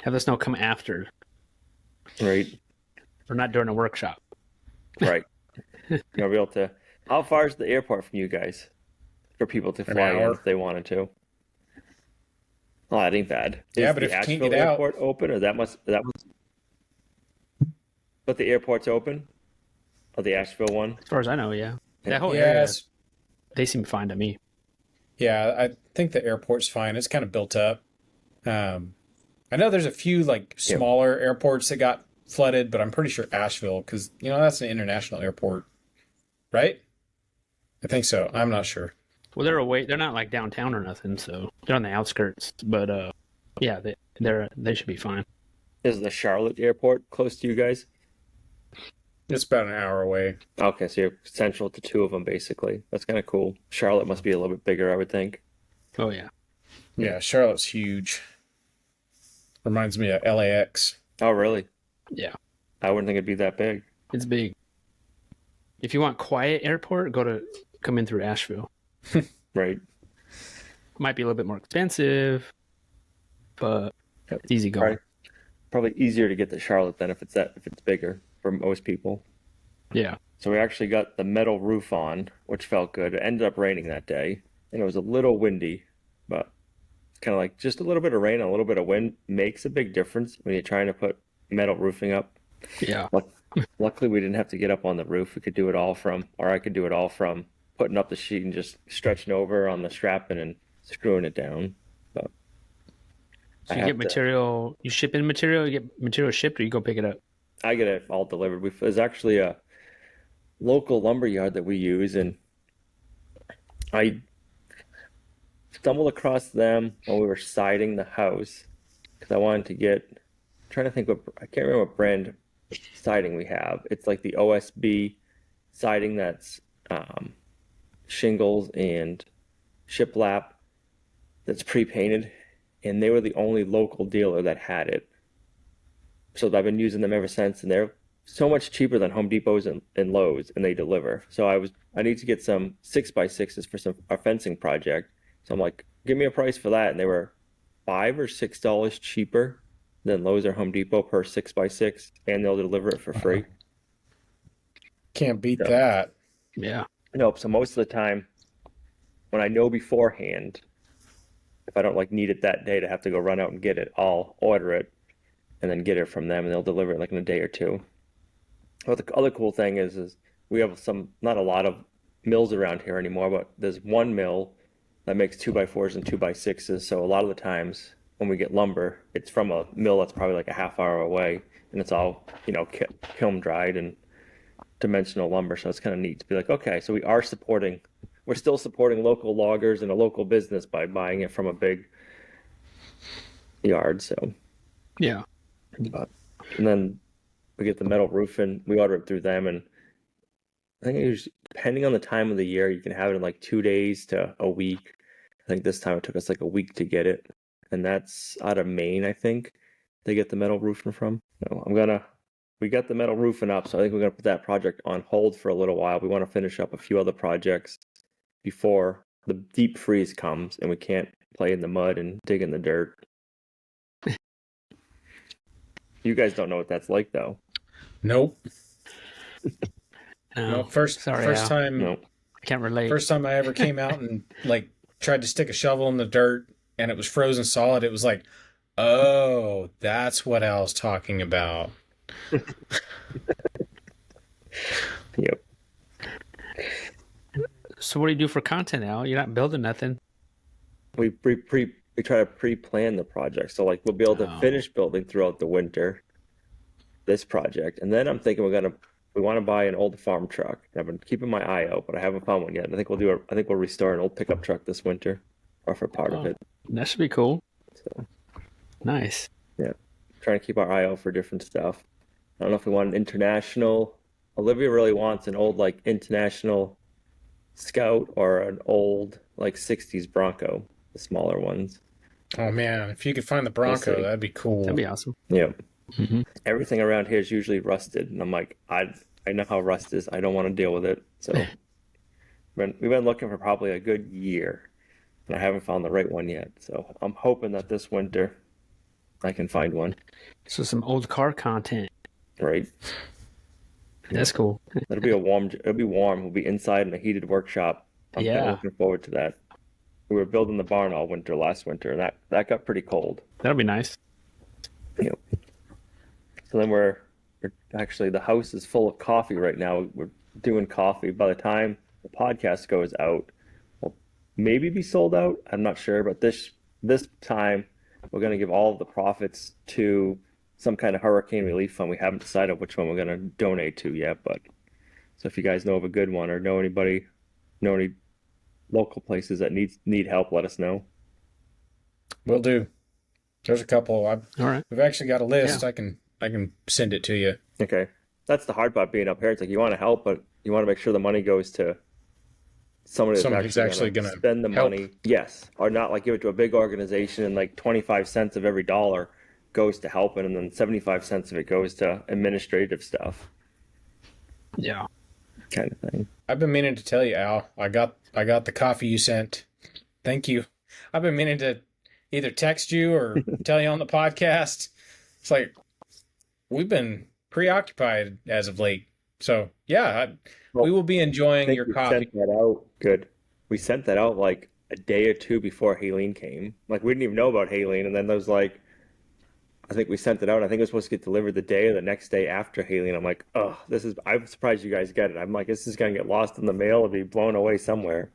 Speaker 1: Have the snow come after,
Speaker 2: Right.
Speaker 1: or not during a workshop.
Speaker 2: Right. You'll be able to. How far is the airport from you guys for people to
Speaker 3: An
Speaker 2: fly in
Speaker 3: hour.
Speaker 2: if they wanted to? Oh, that ain't bad.
Speaker 3: Yeah,
Speaker 2: Is
Speaker 3: but
Speaker 2: the
Speaker 3: if you can't
Speaker 2: Asheville
Speaker 3: get out-
Speaker 2: airport open, or that must? But the airport's open. Or the Asheville one.
Speaker 1: As far as I know, yeah. That whole area,
Speaker 3: Yes.
Speaker 1: they seem fine to me.
Speaker 3: Yeah, I think the airport's fine. It's kind of built up. I know there's a few like smaller airports that got flooded, but I'm pretty sure Asheville, because that's an international airport, right? I think so. I'm not sure.
Speaker 1: Well, they're away. They're not like downtown or nothing, so they're on the outskirts. But yeah, they should be fine.
Speaker 2: Is the Charlotte airport close to you guys?
Speaker 3: It's about an hour away.
Speaker 2: Okay, so you're central to two of them, basically. That's kind of cool. Charlotte must be a little bit bigger, I would think.
Speaker 1: Oh yeah.
Speaker 3: Yeah, Charlotte's huge. Reminds me of LAX.
Speaker 2: Oh, really?
Speaker 1: Yeah.
Speaker 2: I wouldn't think it'd be that big.
Speaker 1: It's big. If you want quiet airport, come in through Asheville.
Speaker 2: Right.
Speaker 1: Might be a little bit more expensive, but it's easy going.
Speaker 2: Probably easier to get to Charlotte than if it's bigger for most people.
Speaker 1: Yeah.
Speaker 2: So we actually got the metal roof on, which felt good. It ended up raining that day, and it was a little windy, but it's kind of like just a little bit of rain and a little bit of wind makes a big difference when you're trying to put metal roofing up.
Speaker 1: Yeah.
Speaker 2: Luckily, we didn't have to get up on the roof. We could do it all I could do it all from putting up the sheet and just stretching over on the strapping and screwing it down. But
Speaker 1: So you get material, you ship in material, you get material shipped, or you go pick it up?
Speaker 2: I get it all delivered. There's actually a local lumber yard that we use, and I stumbled across them while we were siding the house because I wanted to I'm trying to think I can't remember what brand siding we have. It's like the OSB siding that's shingles and shiplap that's pre-painted, and they were the only local dealer that had it. So I've been using them ever since, and they're so much cheaper than Home Depots and Lowe's, and they deliver. So I need to get some 6x6s for our fencing project. So I'm like, give me a price for that, and they were $5 or $6 cheaper than Lowe's or Home Depot per 6x6, and they'll deliver it for free.
Speaker 3: Can't beat that.
Speaker 1: Yeah.
Speaker 2: Nope. So most of the time, when I know beforehand, if I don't need it that day to have to go run out and get it, I'll order it and then get it from them, and they'll deliver it in a day or two. But the other cool thing is we have not a lot of mills around here anymore, but there's one mill that makes 2x4s and 2x6s. So a lot of the times when we get lumber, it's from a mill that's probably like a half hour away, and it's all kiln dried and dimensional lumber. So it's kind of neat to be like, okay, so we're still supporting local loggers and a local business by buying it from a big yard. So
Speaker 1: yeah.
Speaker 2: And then we get the metal roof, and we order it through them, and I think depending on the time of the year, you can have it in 2 days to a week. I think this time it took us a week to get it, and that's out of Maine, I think they get the metal roofing from. So we got the metal roofing up, so I think we're gonna put that project on hold for a little while. We want to finish up a few other projects before the deep freeze comes and we can't play in the mud and dig in the dirt. You guys don't know what that's like, though.
Speaker 3: Nope.
Speaker 1: No.
Speaker 3: First time.
Speaker 2: Nope.
Speaker 1: I can't relate.
Speaker 3: First time I ever came out and tried to stick a shovel in the dirt and it was frozen solid. It was like, oh, that's what I was talking about.
Speaker 2: Yep.
Speaker 1: So what do you do for content, Al? You're not building nothing.
Speaker 2: We try to pre-plan the project, so we'll be able to finish building throughout the winter this project, and then I'm thinking we want to buy an old farm truck. I've been keeping my eye out, but I haven't found one yet. I think we'll restore an old pickup truck this winter, or for part of it.
Speaker 1: That should be cool.
Speaker 2: So
Speaker 1: nice.
Speaker 2: Yeah, trying to keep our eye out for different stuff. I don't know if we want an international. Olivia really wants an old international Scout or an old 60s Bronco, the smaller ones.
Speaker 3: Oh man, if you could find the Bronco, that'd be cool.
Speaker 1: That'd be awesome.
Speaker 2: Yeah.
Speaker 1: Mm-hmm.
Speaker 2: Everything around here is usually rusted, and I'm like, I know how rust is. I don't want to deal with it. So we've been looking for probably a good year and I haven't found the right one yet. So I'm hoping that this winter I can find one.
Speaker 1: So some old car content.
Speaker 2: Right.
Speaker 1: That's cool.
Speaker 2: It'll be it'll be warm. We'll be inside in a heated workshop. I'm kind of looking forward to that. We were building the barn all winter last winter, and that got pretty cold.
Speaker 1: That'll be nice.
Speaker 2: Yep. So then we're actually, the house is full of coffee right now. We're doing coffee. By the time the podcast goes out, we'll maybe be sold out. I'm not sure, but this time we're going to give all of the profits to some kind of hurricane relief fund. We haven't decided which one we're going to donate to yet, but so if you guys know of a good one or know any local places that need help, let us know.
Speaker 3: Will do. There's a couple.
Speaker 1: All right.
Speaker 3: We've actually got a list.
Speaker 1: Yeah.
Speaker 3: I can send it to you.
Speaker 2: Okay. That's the hard part being up here. It's like you want to help, but you want to make sure the money goes to somebody
Speaker 3: Somebody's actually going to
Speaker 2: spend the
Speaker 3: help.
Speaker 2: money. Yes. Or not like give it to a big organization and like 25 cents of every dollar goes to helping, and then 75 cents of it goes to administrative stuff.
Speaker 1: Yeah.
Speaker 2: Kind of thing.
Speaker 3: I've been meaning to tell you, Al. I got the coffee you sent. Thank you. I've been meaning to either text you or tell you on the podcast. It's like we've been preoccupied as of late. So yeah, we will be enjoying your coffee.
Speaker 2: Sent that out. Good. We sent that out like a day or two before Haleen came. Like we didn't even know about Haleen, and then there was like, I think we sent it out. I think it was supposed to get delivered the day or the next day after Haleen. I'm like, oh, I'm surprised you guys get it. I'm like, this is going to get lost in the mail and be blown away somewhere.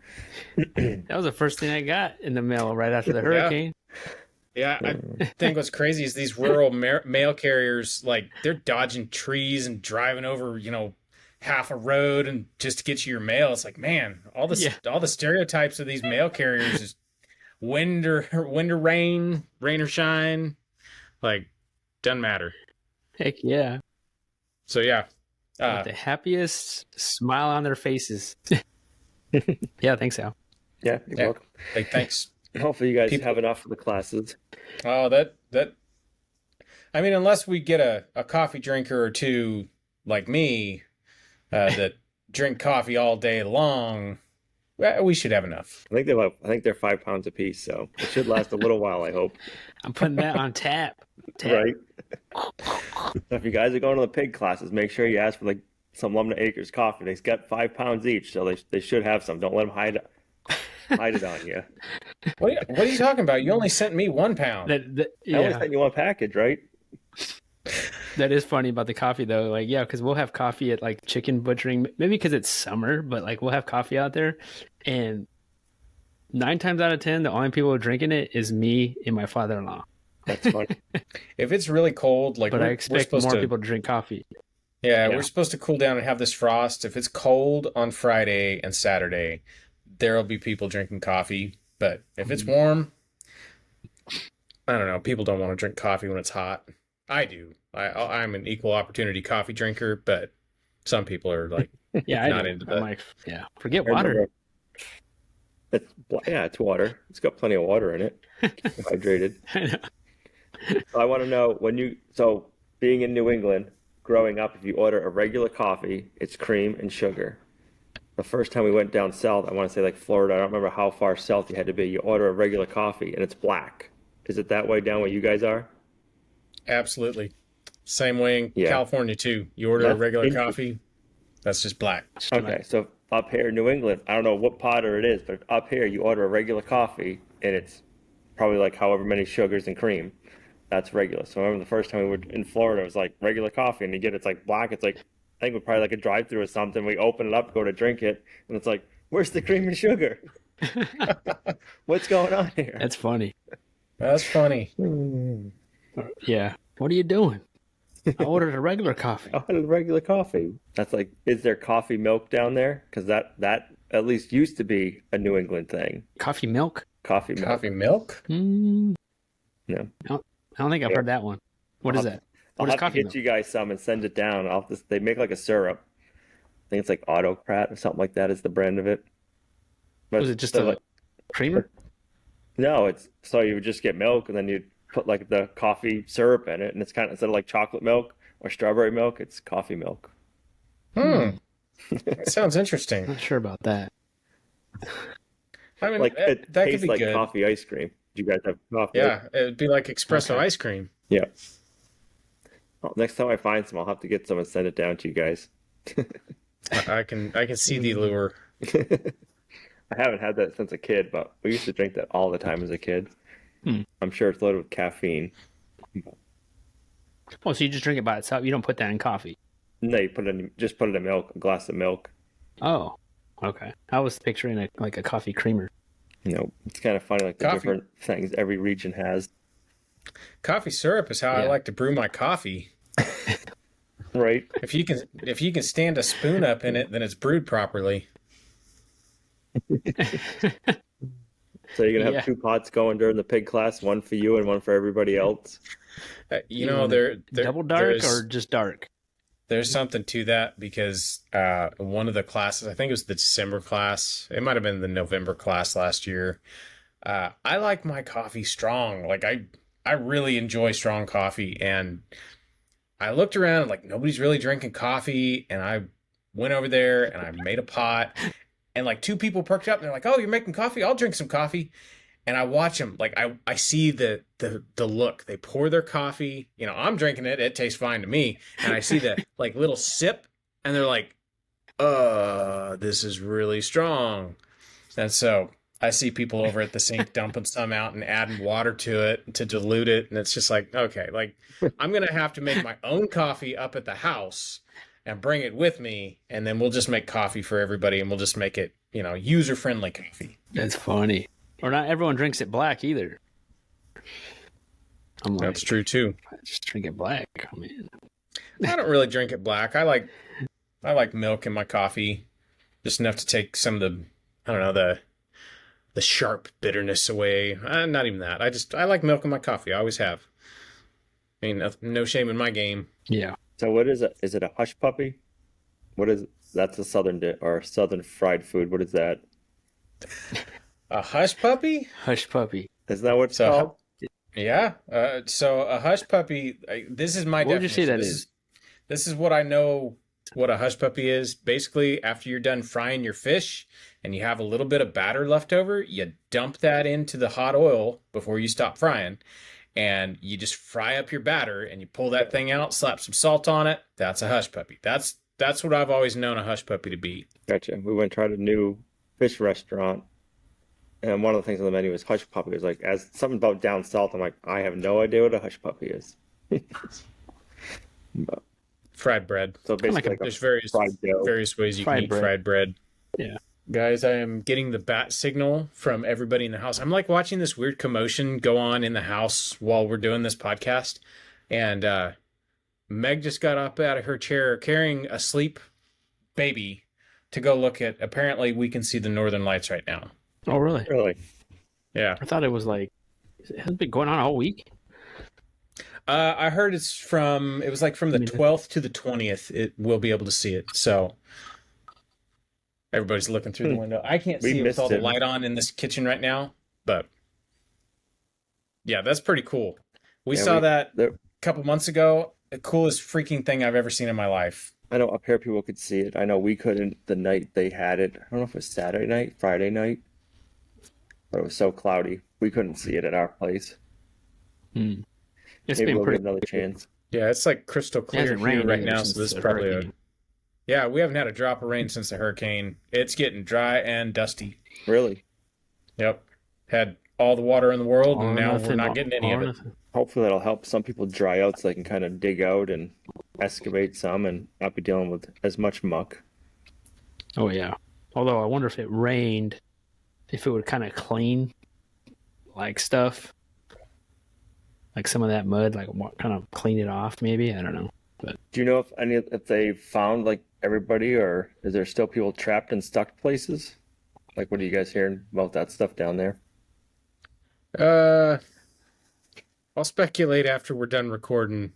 Speaker 1: That was the first thing I got in the mail right after the hurricane.
Speaker 3: Yeah, I think what's crazy is these rural mail carriers, like they're dodging trees and driving over, half a road and just to get you your mail. It's like, man, all the stereotypes of these mail carriers is wind or rain or shine. Like, doesn't matter.
Speaker 1: Heck yeah.
Speaker 3: So, yeah.
Speaker 1: With the happiest smile on their faces. Yeah, thanks, Al.
Speaker 2: Yeah, you're welcome.
Speaker 3: Hey, thanks.
Speaker 2: Hopefully you guys have enough for the classes.
Speaker 3: Oh, I mean, unless we get a coffee drinker or two like me that drink coffee all day long, we should have enough.
Speaker 2: I think they're 5 pounds a piece, so it should last a little while, I hope.
Speaker 1: I'm putting that on tap.
Speaker 2: Right. So if you guys are going to the pig classes, make sure you ask for like some Lumna Acres coffee. They've got 5 pounds each, so they should have some. Don't let them hide it on you.
Speaker 3: What are you talking about? You only sent me 1 pound.
Speaker 2: I only sent you one package, right?
Speaker 1: That is funny about the coffee though. Like, yeah, because we'll have coffee at like chicken butchering, maybe because it's summer, but like we'll have coffee out there, and 9 times out of 10, the only people drinking it is me and my father-in-law.
Speaker 2: That's funny.
Speaker 3: If it's really cold, like,
Speaker 1: but I expect more people to drink coffee.
Speaker 3: Yeah, we're supposed to cool down and have this frost. If it's cold on Friday and Saturday, there'll be people drinking coffee. But if it's warm, I don't know. People don't want to drink coffee when it's hot. I do. I'm an equal opportunity coffee drinker, but some people are like, not into that.
Speaker 1: I'm like, forget water.
Speaker 2: It's water. It's got plenty of water in it. Hydrated.
Speaker 1: I know.
Speaker 2: I want to know being in New England, growing up, if you order a regular coffee, it's cream and sugar. The first time we went down south, I want to say like Florida, I don't remember how far south you had to be. You order a regular coffee and it's black. Is it that way down where you guys are?
Speaker 3: Absolutely. Same way in California too. You order a regular coffee, that's just black.
Speaker 2: Okay, so up here in New England, I don't know what potter it is, but up here you order a regular coffee and it's probably like however many sugars and cream. That's regular. So I remember the first time we were in Florida, it was like regular coffee, and it's like black. It's like, I think we're probably like a drive-through or something. We open it up, go to drink it, and it's like, where's the cream and sugar? What's going on here?
Speaker 3: That's funny. That's funny.
Speaker 1: Yeah. What are you doing? I ordered a regular coffee.
Speaker 2: I ordered a regular coffee. That's like, is there coffee milk down there? Because that at least used to be a New England thing.
Speaker 1: Coffee milk?
Speaker 2: Coffee milk.
Speaker 3: Coffee milk?
Speaker 2: No.
Speaker 1: I don't think I've heard that one. What is that? What
Speaker 2: I'll
Speaker 1: is
Speaker 2: have
Speaker 1: coffee
Speaker 2: to
Speaker 1: milk?
Speaker 2: get you guys some and send it down. They make like a syrup. I think it's like Autocrat or something like that is the brand of it. But
Speaker 1: Was it just a creamer?
Speaker 2: No, it's so you would just get milk and then you'd put like the coffee syrup in it, and it's kind of, instead of like chocolate milk or strawberry milk, it's coffee milk.
Speaker 3: That sounds interesting.
Speaker 1: Not sure about that.
Speaker 3: I mean,
Speaker 2: Like it
Speaker 3: that could
Speaker 2: tastes
Speaker 3: be
Speaker 2: like
Speaker 3: good.
Speaker 2: coffee ice cream. Do you guys have coffee?
Speaker 3: Yeah, it would be like espresso
Speaker 1: Okay.
Speaker 3: ice cream.
Speaker 2: Yeah. Well, next time I find some, I'll have to get some and send it down to you guys.
Speaker 3: I can see the lure.
Speaker 2: I haven't had that since a kid, but we used to drink that all the time as a kid.
Speaker 1: Hmm.
Speaker 2: I'm sure it's loaded with caffeine.
Speaker 1: Oh, so you just drink it by itself? You don't put that in coffee?
Speaker 2: No, you just put it in milk, a glass of milk.
Speaker 1: Oh, okay. I was picturing like a coffee creamer.
Speaker 2: It's kind of funny, like the
Speaker 3: Coffee.
Speaker 2: different things every region has.
Speaker 3: Coffee syrup is how I
Speaker 1: Yeah.
Speaker 3: like to brew my coffee.
Speaker 2: Right?
Speaker 3: If you can stand a spoon up in it, then it's brewed properly.
Speaker 2: So you're gonna
Speaker 1: Yeah.
Speaker 2: have two pots going during the pig class, one for you and one for everybody else.
Speaker 3: You know, there
Speaker 1: double dark
Speaker 3: there's,
Speaker 1: or just dark?
Speaker 3: there's something to that because one of the classes, I think it was the December class, it might have been the November class last year. I like my coffee strong. Like I really enjoy strong coffee, and I looked around and like nobody's really drinking coffee, and I went over there and I made a pot, and like two people perked up and they're like, "Oh, you're making coffee? I'll drink some coffee." And I watch them, like I see the look. They pour their coffee. You know, I'm drinking it. It tastes fine to me. And I see the like little sip, and they're like, this is really strong." And so I see people over at the sink dumping some out and adding water to it to dilute it. And it's just like, okay, like I'm going to have to make my own coffee up at the house and bring it with me. And then we'll just make coffee for everybody, and we'll just make it, user-friendly coffee.
Speaker 1: That's funny. Or not everyone drinks it black either. I'm like,
Speaker 3: That's true too.
Speaker 1: just drink it black. Oh, man.
Speaker 3: I don't really drink it black. I like milk in my coffee, just enough to take some of the, I don't know, the sharp bitterness away. Not even that. I like milk in my coffee. I always have. I mean, no shame in my game.
Speaker 1: Yeah.
Speaker 2: So what is it? Is it a hush puppy? What is that's a southern or southern fried food? What is that?
Speaker 3: A hush puppy?
Speaker 1: Hush puppy.
Speaker 2: Isn't that what it's
Speaker 3: So,
Speaker 2: called?
Speaker 3: Yeah. So a hush puppy. This is my
Speaker 1: What would you say
Speaker 3: definition.
Speaker 1: that
Speaker 3: This
Speaker 1: is?
Speaker 3: This is what I know. What a hush puppy is. Basically, after you're done frying your fish and you have a little bit of batter left over, you dump that into the hot oil before you stop frying, and you just fry up your batter and you pull that thing out, slap some salt on it. That's a hush puppy. That's what I've always known a hush puppy to be.
Speaker 2: Gotcha. We went and tried a new fish restaurant, and one of the things on the menu was hush puppy. It was like, as something about down south, I'm like, I have no idea what a hush puppy is. But,
Speaker 3: Fried bread.
Speaker 2: so basically, like
Speaker 3: There's
Speaker 2: fried dough.
Speaker 3: various ways you
Speaker 1: Fried
Speaker 3: can eat
Speaker 1: bread.
Speaker 3: fried bread.
Speaker 1: Yeah.
Speaker 3: Guys, I am getting the bat signal from everybody in the house. I'm like watching this weird commotion go on in the house while we're doing this podcast. And Meg just got up out of her chair carrying a sleep baby to go look at. Apparently, we can see the northern lights right now.
Speaker 1: Oh, really?
Speaker 2: Really?
Speaker 3: Yeah.
Speaker 1: I thought it was like, it hasn't been going on all week.
Speaker 3: I heard it was like from the 12th to the 20th, it will be able to see it. So everybody's looking through the window. I can't
Speaker 2: We
Speaker 3: see it with
Speaker 2: missed
Speaker 3: all the
Speaker 2: it.
Speaker 3: light on in this kitchen right now, but yeah, that's pretty cool. We
Speaker 2: Yeah,
Speaker 3: saw that
Speaker 2: there-
Speaker 3: a couple months ago. The coolest freaking thing I've ever seen in my life.
Speaker 2: I know up here people could see it. I know we couldn't the night they had it. I don't know if it was Saturday night, Friday night, but it was so cloudy. We couldn't see it at our place.
Speaker 1: It's
Speaker 2: Maybe
Speaker 1: been
Speaker 2: we'll
Speaker 1: pretty.
Speaker 2: give another chance.
Speaker 3: Yeah, it's like crystal
Speaker 1: It
Speaker 3: clear
Speaker 1: hasn't
Speaker 3: here
Speaker 1: rained
Speaker 3: right
Speaker 1: either
Speaker 3: now,
Speaker 1: since
Speaker 3: so this is
Speaker 1: the
Speaker 3: probably
Speaker 1: hurricane.
Speaker 3: yeah, we haven't had a drop of rain since the hurricane. It's getting dry and dusty.
Speaker 2: Really?
Speaker 3: Yep. Had all the water in the world,
Speaker 1: All
Speaker 3: and
Speaker 1: or
Speaker 3: now we're
Speaker 1: nothing,
Speaker 3: not getting any
Speaker 1: all
Speaker 3: of
Speaker 1: or
Speaker 3: it.
Speaker 1: nothing.
Speaker 2: Hopefully that'll help some people dry out so they can kind of dig out and excavate some and not be dealing with as much muck.
Speaker 1: Oh, yeah. Although I wonder if it rained, if it would kind of clean like stuff. Like some of that mud, like kind of clean it off maybe. I don't know.
Speaker 2: Do you know if they found like everybody, or is there still people trapped in stuck places? Like, what are you guys hearing about that stuff down there?
Speaker 3: I'll speculate after we're done recording.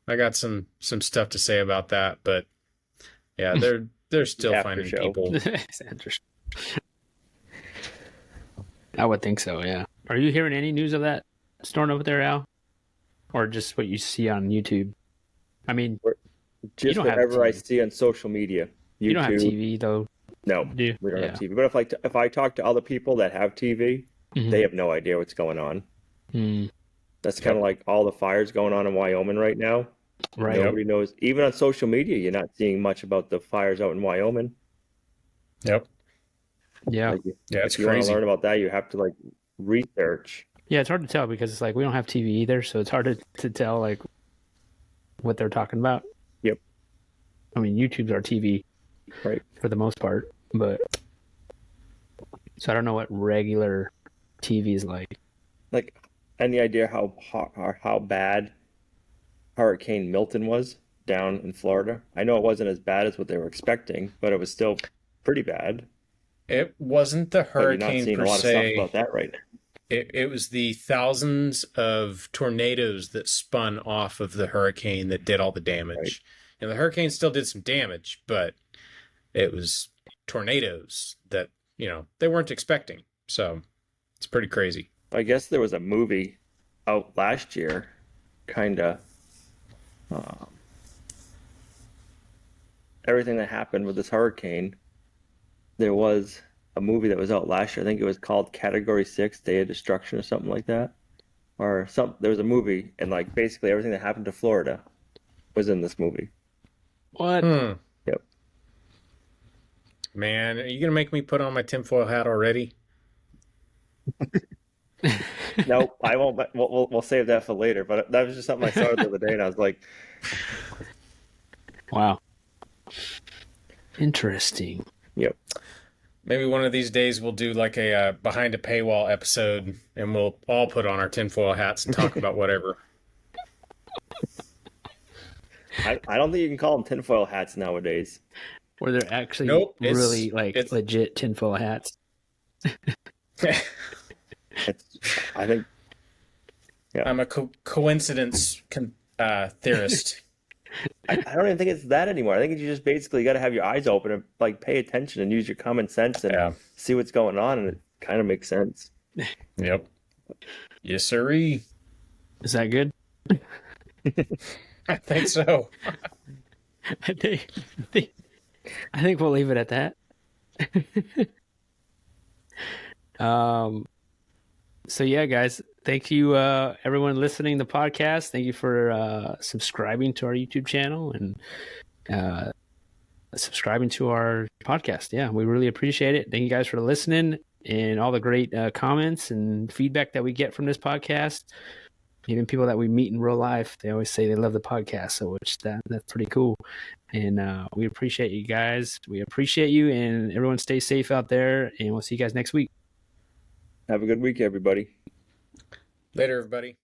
Speaker 3: I got some stuff to say about that, but yeah, they're still
Speaker 2: After
Speaker 3: finding
Speaker 2: show.
Speaker 3: people.
Speaker 1: It's interesting. I would think so, yeah. Are you hearing any news of that storm over there, Al? Or just what you see on YouTube? I mean,
Speaker 2: Just
Speaker 1: don't have
Speaker 2: whatever I
Speaker 1: TV.
Speaker 2: see on social media.
Speaker 1: you don't have
Speaker 2: YouTube.
Speaker 1: TV, though.
Speaker 2: No,
Speaker 1: Do you?
Speaker 2: we don't
Speaker 1: Yeah.
Speaker 2: have TV. But if I talk to other people that have TV,
Speaker 1: Mhm.
Speaker 2: they have no idea what's going on.
Speaker 1: Mm,
Speaker 2: That's kind of like all the fires going on in Wyoming right now.
Speaker 1: right.
Speaker 2: Nobody knows. Even on social media, you're not seeing much about the fires out in Wyoming.
Speaker 3: Yep.
Speaker 1: Yeah.
Speaker 2: Like,
Speaker 3: Yeah, it's
Speaker 2: if you want to
Speaker 3: crazy.
Speaker 2: learn about that, you have to like research.
Speaker 1: Yeah, it's hard to tell because it's like we don't have TV either, so it's hard to tell like what they're talking about.
Speaker 2: Yep.
Speaker 1: I mean, YouTube's our TV,
Speaker 2: Right.
Speaker 1: for the most part, but so I don't know what regular TV is like.
Speaker 2: Like, any idea how hot or how bad Hurricane Milton was down in Florida? I know it wasn't as bad as what they were expecting, but it was still pretty bad.
Speaker 3: It wasn't the
Speaker 2: But you're not
Speaker 3: hurricane
Speaker 2: seeing
Speaker 3: per
Speaker 2: a lot of stuff
Speaker 3: se.
Speaker 2: about that right now.
Speaker 3: It was the thousands of tornadoes that spun off of the hurricane that did all the damage.
Speaker 2: Right.
Speaker 3: And the hurricane still did some damage, but it was tornadoes that, they weren't expecting. So it's pretty crazy.
Speaker 2: I guess there was a movie out last year, kind of everything that happened with this hurricane. There was a movie that was out last year. I think it was called Category 6, Day of Destruction or something like that. There was a movie, and like basically everything that happened to Florida was in this movie.
Speaker 1: What?
Speaker 2: Yep.
Speaker 3: Man, are you going to make me put on my tinfoil hat already?
Speaker 2: Nope, I won't. We'll save that for later. But that was just something I saw the other day, and I was like,
Speaker 1: Wow. Interesting.
Speaker 2: "Yep."
Speaker 3: Maybe one of these days we'll do like a behind a paywall episode and we'll all put on our tinfoil hats and talk about whatever.
Speaker 2: I don't think you can call them tinfoil hats nowadays.
Speaker 1: Where they're actually
Speaker 3: Nope,
Speaker 1: really like
Speaker 3: it's-
Speaker 1: legit tinfoil hats.
Speaker 2: I think
Speaker 3: I'm a coincidence theorist.
Speaker 2: I don't even think it's that anymore. I think you just basically got to have your eyes open and like pay attention and use your common sense and
Speaker 3: Yeah.
Speaker 2: see what's going on, and it kind of makes sense.
Speaker 3: Yep. Yes, sirree.
Speaker 1: Is that good?
Speaker 3: I think so.
Speaker 1: I think we'll leave it at that. So yeah, guys, thank you, everyone listening to the podcast. Thank you for subscribing to our YouTube channel and subscribing to our podcast. Yeah, we really appreciate it. Thank you guys for listening and all the great comments and feedback that we get from this podcast. Even people that we meet in real life, they always say they love the podcast, so that's pretty cool. And we appreciate you guys. We appreciate you, and everyone stay safe out there, and we'll see you guys next week.
Speaker 2: Have a good week, everybody.
Speaker 3: Later, everybody.